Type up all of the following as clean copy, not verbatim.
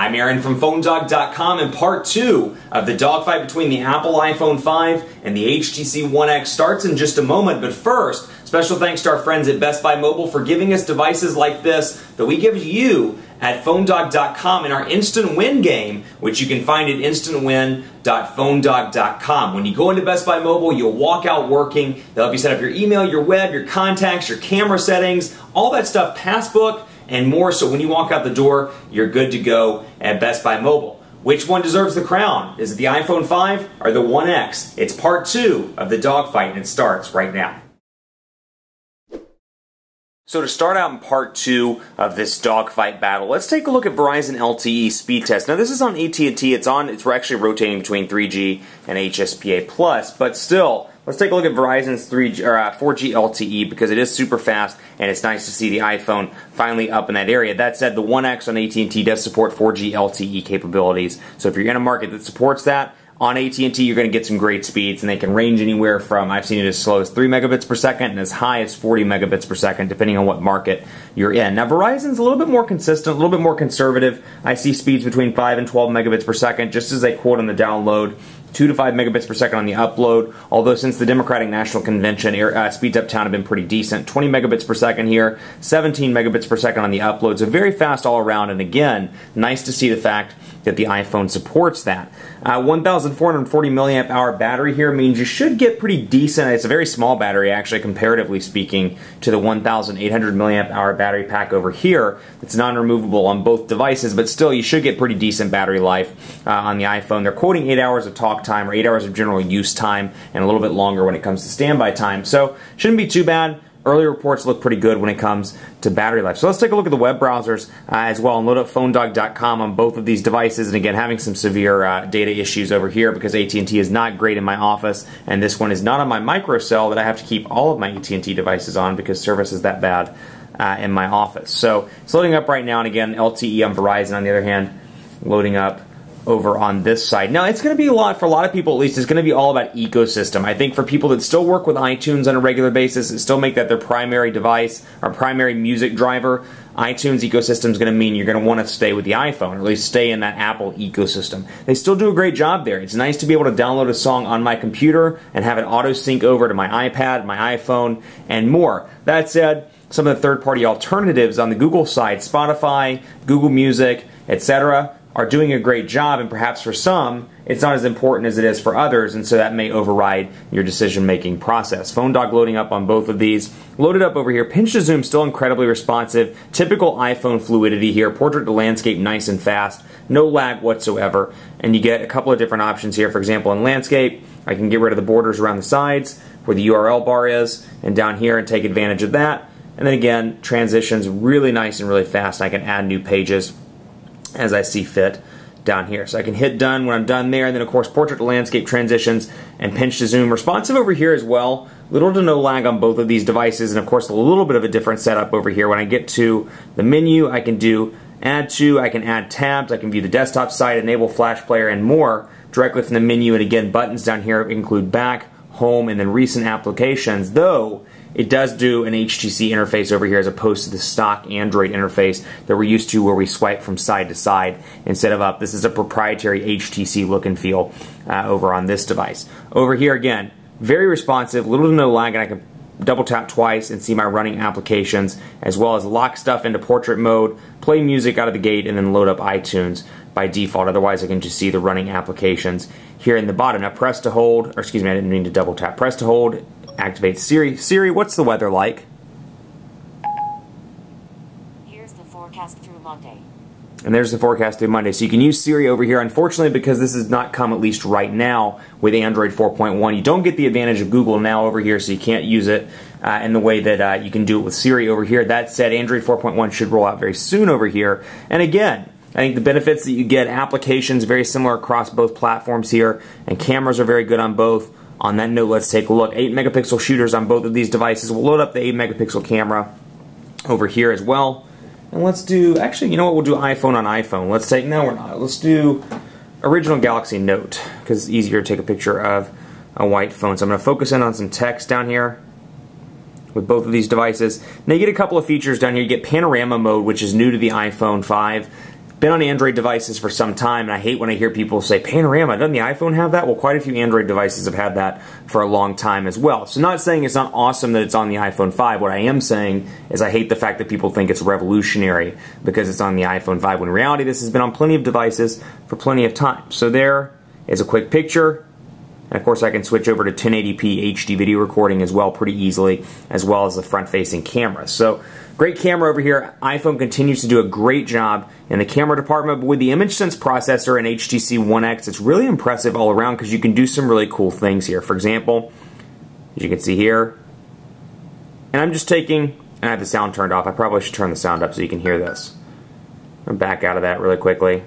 I'm Aaron from PhoneDog.com, and part 2 of the dogfight between the Apple iPhone 5 and the HTC One X starts in just a moment. But first, special thanks to our friends at Best Buy Mobile for giving us devices like this that we give you at PhoneDog.com in our Instant Win game, which you can find at instantwin.phonedog.com. When you go into Best Buy Mobile, you'll walk out working. They'll help you set up your email, your web, your contacts, your camera settings, all that stuff, passbook, and more. So when you walk out the door, you're good to go at Best Buy Mobile. Which one deserves the crown? Is it the iPhone 5 or the One X? It's part 2 of the dogfight, and it starts right now. So to start out in part 2 of this dogfight battle, let's take a look at Verizon LTE speed test. Now this is on AT&T. It's actually rotating between 3G and HSPA+, but still, let's take a look at Verizon's 4G LTE because it is super fast and it's nice to see the iPhone finally up in that area. That said, the One X on AT&T does support 4G LTE capabilities. So if you're in a market that supports that, on AT&T, you're going to get some great speeds, and they can range anywhere from, I've seen it as slow as 3 megabits per second and as high as 40 megabits per second, depending on what market you're in. Now, Verizon's a little bit more consistent, a little bit more conservative. I see speeds between 5 and 12 megabits per second, just as they quote on the download. 2 to 5 megabits per second on the upload, although since the Democratic National Convention, speeds uptown have been pretty decent. 20 megabits per second here, 17 megabits per second on the upload, so very fast all around, and again, nice to see the fact that the iPhone supports that. 1,440 milliamp hour battery here means you should get pretty decent. It's a very small battery, actually, comparatively speaking, to the 1,800 milliamp hour battery pack over here. It's non-removable on both devices, but still, you should get pretty decent battery life on the iPhone. They're quoting 8 hours of talk time or 8 hours of general use time and a little bit longer when it comes to standby time. So shouldn't be too bad. Early reports look pretty good when it comes to battery life. So let's take a look at the web browsers as well and load up PhoneDog.com on both of these devices. And again, having some severe data issues over here because AT&T is not great in my office, and this one is not on my microcell that I have to keep all of my AT&T devices on because service is that bad in my office. So it's loading up right now, and again, LTE on Verizon on the other hand, loading up over on this side. Now, it's going to be for a lot of people at least, it's going to be all about ecosystem. I think for people that still work with iTunes on a regular basis and still make that their primary device or primary music driver, iTunes ecosystem is going to mean you're going to want to stay with the iPhone, or at least stay in that Apple ecosystem. They still do a great job there. It's nice to be able to download a song on my computer and have it auto-sync over to my iPad, my iPhone, and more. That said, some of the third-party alternatives on the Google side, Spotify, Google Music, etc., are doing a great job, and perhaps for some, it's not as important as it is for others, and so that may override your decision-making process. PhoneDog loading up on both of these. Loaded up over here. Pinch to zoom, still incredibly responsive. Typical iPhone fluidity here. Portrait to landscape, nice and fast. No lag whatsoever. And you get a couple of different options here. For example, in landscape, I can get rid of the borders around the sides, where the URL bar is, and down here and take advantage of that. And then again, transitions really nice and really fast. I can add new pages as I see fit down here. So I can hit done when I'm done there, and then of course portrait to landscape transitions and pinch to zoom. Responsive over here as well. Little to no lag on both of these devices, and of course a little bit of a different setup over here. When I get to the menu, I can do add to, I can add tabs, I can view the desktop site, enable flash player, and more directly from the menu. And again, buttons down here include back, home, and then recent applications, though it does do an HTC interface over here as opposed to the stock Android interface that we're used to where we swipe from side to side instead of up. This is a proprietary HTC look and feel over on this device. Over here again, very responsive, little to no lag, and I can double tap twice and see my running applications, as well as lock stuff into portrait mode, play music out of the gate, and then load up iTunes by default. Otherwise I can just see the running applications here in the bottom. Now press to hold, or excuse me, I didn't mean to double tap. Press to hold, activate Siri. Siri, what's the weather like? Here's the forecast through Monday. And there's the forecast through Monday. So you can use Siri over here. Unfortunately, because this has not come at least right now with Android 4.1, you don't get the advantage of Google Now over here, so you can't use it in the way that you can do it with Siri over here. That said, Android 4.1 should roll out very soon over here. And again, I think the benefits that you get, applications very similar across both platforms here, and cameras are very good on both. On that note, let's take a look. 8 megapixel shooters on both of these devices. We'll load up the 8 megapixel camera over here as well. And let's do, actually, you know what, we'll do iPhone on iPhone. Let's take, no we're not, let's do original Galaxy Note, because it's easier to take a picture of a white phone. So I'm going to focus in on some text down here with both of these devices. Now you get a couple of features down here. You get panorama mode, which is new to the iPhone 5. been on Android devices for some time, and I hate when I hear people say, panorama, doesn't the iPhone have that? Well, quite a few Android devices have had that for a long time as well. So not saying it's not awesome that it's on the iPhone 5. What I am saying is I hate the fact that people think it's revolutionary because it's on the iPhone 5, when in reality this has been on plenty of devices for plenty of time. So there is a quick picture. And of course I can switch over to 1080p HD video recording as well pretty easily, as well as the front-facing camera. So great camera over here. iPhone continues to do a great job in the camera department, but with the image sense processor and HTC One X, it's really impressive all around because you can do some really cool things here. For example, as you can see here, and I'm just taking, and I have the sound turned off. I probably should turn the sound up so you can hear this. I'm back out of that really quickly.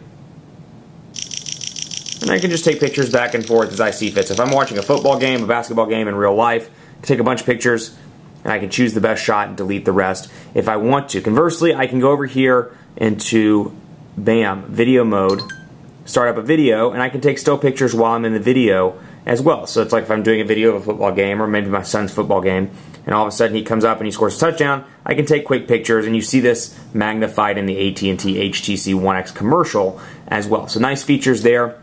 And I can just take pictures back and forth as I see fit. So if I'm watching a football game, a basketball game in real life, I can take a bunch of pictures and I can choose the best shot and delete the rest if I want to. Conversely, I can go over here into, bam, video mode, start up a video, and I can take still pictures while I'm in the video as well. So it's like if I'm doing a video of a football game or maybe my son's football game, and all of a sudden he comes up and he scores a touchdown, I can take quick pictures, and you see this magnified in the AT&T HTC One X commercial as well. So nice features there.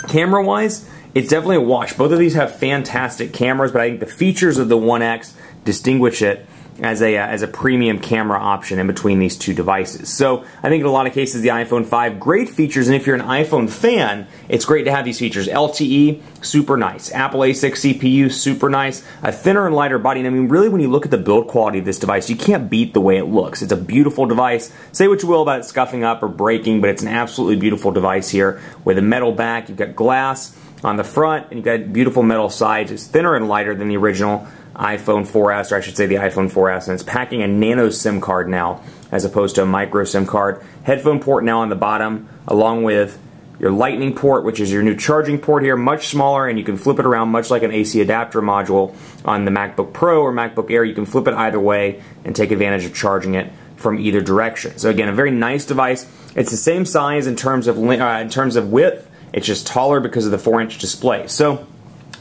Camera-wise, it's definitely a wash. Both of these have fantastic cameras, but I think the features of the One X distinguish it as a premium camera option in between these two devices. So I think in a lot of cases the iPhone 5, great features, and if you're an iPhone fan, it's great to have these features. LTE, super nice. Apple A6 CPU, super nice. A thinner and lighter body, and I mean really when you look at the build quality of this device, you can't beat the way it looks. It's a beautiful device. Say what you will about it scuffing up or breaking, but it's an absolutely beautiful device here with a metal back. You've got glass on the front, and you've got beautiful metal sides. It's thinner and lighter than the original iPhone 4S, or I should say the iPhone 4S, and it's packing a nano SIM card now as opposed to a micro SIM card. Headphone port now on the bottom, along with your lightning port, which is your new charging port here, much smaller, and you can flip it around much like an AC adapter module on the MacBook Pro or MacBook Air. You can flip it either way and take advantage of charging it from either direction. So again, a very nice device. It's the same size in terms of width. It's just taller because of the 4-inch display. So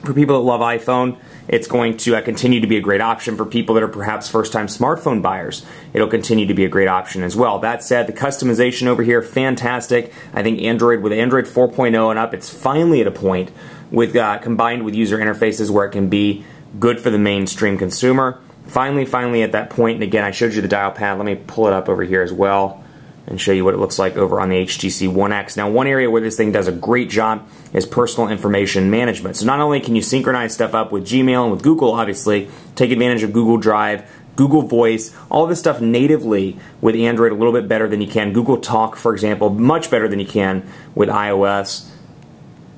for people that love iPhone, it's going to continue to be a great option. For people that are perhaps first-time smartphone buyers, it'll continue to be a great option as well. That said, the customization over here, fantastic. I think Android, with Android 4.0 and up, it's finally at a point with combined with user interfaces where it can be good for the mainstream consumer. Finally at that point, and again, I showed you the dial pad. Let me pull it up over here as well and show you what it looks like over on the HTC One X. Now, one area where this thing does a great job is personal information management. So not only can you synchronize stuff up with Gmail and with Google, obviously, take advantage of Google Drive, Google Voice, all this stuff natively with Android a little bit better than you can. Google Talk, for example, much better than you can with iOS.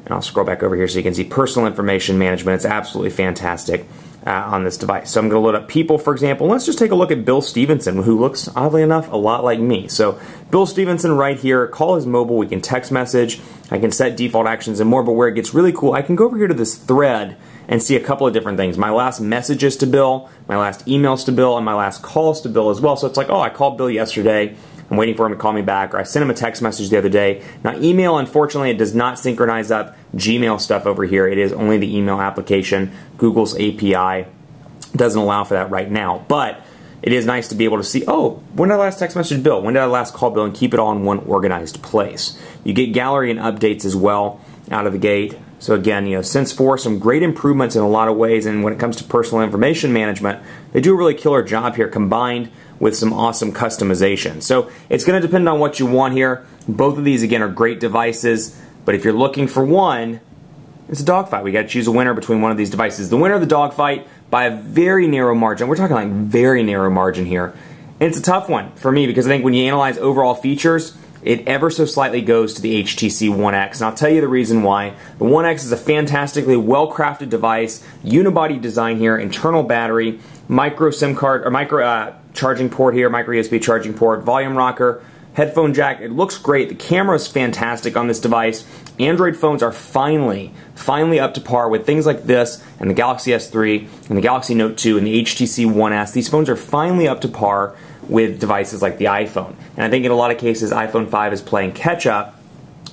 And I'll scroll back over here so you can see personal information management. It's absolutely fantastic on this device. So I'm going to load up people, for example. Let's just take a look at Bill Stevenson, who looks, oddly enough, a lot like me. So Bill Stevenson right here, call his mobile, we can text message, I can set default actions and more, but where it ggets really cool, I can go over here to this thread and see a couple of different things. My last messages to Bill, my last emails to Bill, and my last calls to Bill as well. So it's like, oh, I called Bill yesterday, I'm waiting for him to call me back, or I sent him a text message the other day. Now, email, unfortunately, it does not synchronize up Gmail stuff over here. It is only the email application. Google's API doesn't allow for that right now, but it is nice to be able to see, oh, when did I last text message Bill? When did I last call Bill? And keep it all in one organized place. You get gallery and updates as well out of the gate. So again, you know, Sense 4, some great improvements in a lot of ways, and when it comes to personal information management, they do a really killer job here, combined with some awesome customization. So it's going to depend on what you want here. Both of these, again, are great devices, but if you're looking for one, it's a dogfight. We got to choose a winner between one of these devices. The winner of the dogfight by a very narrow margin. We're talking like very narrow margin here. And it's a tough one for me because I think when you analyze overall features, it ever so slightly goes to the HTC One X. And I'll tell you the reason why. The One X is a fantastically well-crafted device, unibody design here, internal battery, micro SIM card, or micro charging port here, micro USB charging port, volume rocker, headphone jack. It looks great. The camera is fantastic on this device. Android phones are finally up to par with things like this and the Galaxy S3 and the Galaxy Note 2 and the HTC One S. These phones are finally up to par with devices like the iPhone. And I think in a lot of cases, iPhone 5 is playing catch up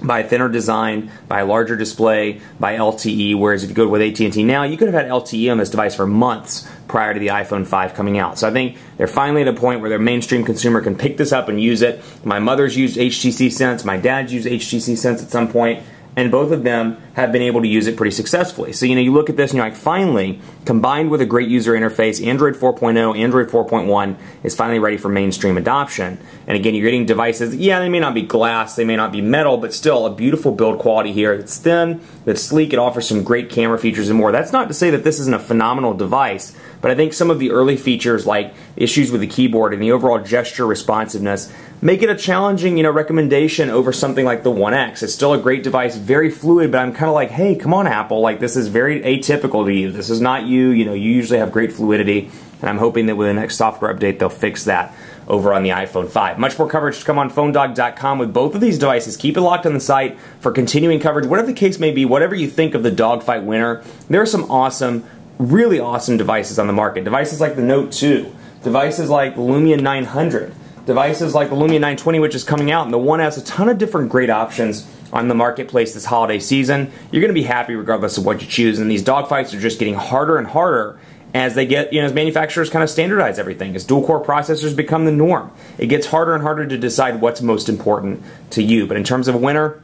by a thinner design, by a larger display, by LTE, whereas if you go with AT&T now, you could have had LTE on this device for months prior to the iPhone 5 coming out. So I think they're finally at a point where their mainstream consumer can pick this up and use it. My mother's used HTC Sense, my dad's used HTC Sense at some point, and both of them have been able to use it pretty successfully. So, you know, you look at this and you're like, finally, combined with a great user interface, Android 4.0, Android 4.1 is finally ready for mainstream adoption. And again, you're getting devices, yeah, they may not be glass, they may not be metal, but still a beautiful build quality here. It's thin, it's sleek, it offers some great camera features and more. That's not to say that this isn't a phenomenal device, but I think some of the early features like issues with the keyboard and the overall gesture responsiveness make it a challenging, you know, recommendation over something like the One X. It's still a great device, very fluid, but I'm kind of like, hey, come on, Apple, like this is very atypical to you. This is not you. You know, you usually have great fluidity, and I'm hoping that with the next software update, they'll fix that over on the iPhone 5. Much more coverage to come on PhoneDog.com with both of these devices. Keep it locked on the site for continuing coverage. Whatever the case may be, whatever you think of the dogfight winner, there are some awesome, really awesome devices on the market. Devices like the Note 2, devices like the Lumia 900, devices like the Lumia 920, which is coming out, and the One has a ton of different great options on the marketplace this holiday season. You're going to be happy regardless of what you choose, and these dogfights are just getting harder and harder as they get, you know, as manufacturers kind of standardize everything, as dual-core processors become the norm. It gets harder and harder to decide what's most important to you. But in terms of a winner,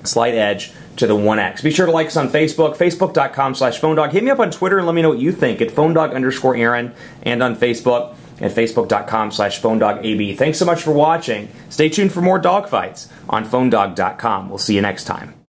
slight edge to the One X. Be sure to like us on Facebook, facebook.com/PhoneDog. Hit me up on Twitter and let me know what you think at PhoneDog_Aaron, and on Facebook at facebook.com/PhoneDogAB. Thanks so much for watching. Stay tuned for more dogfights on PhoneDog.com. We'll see you next time.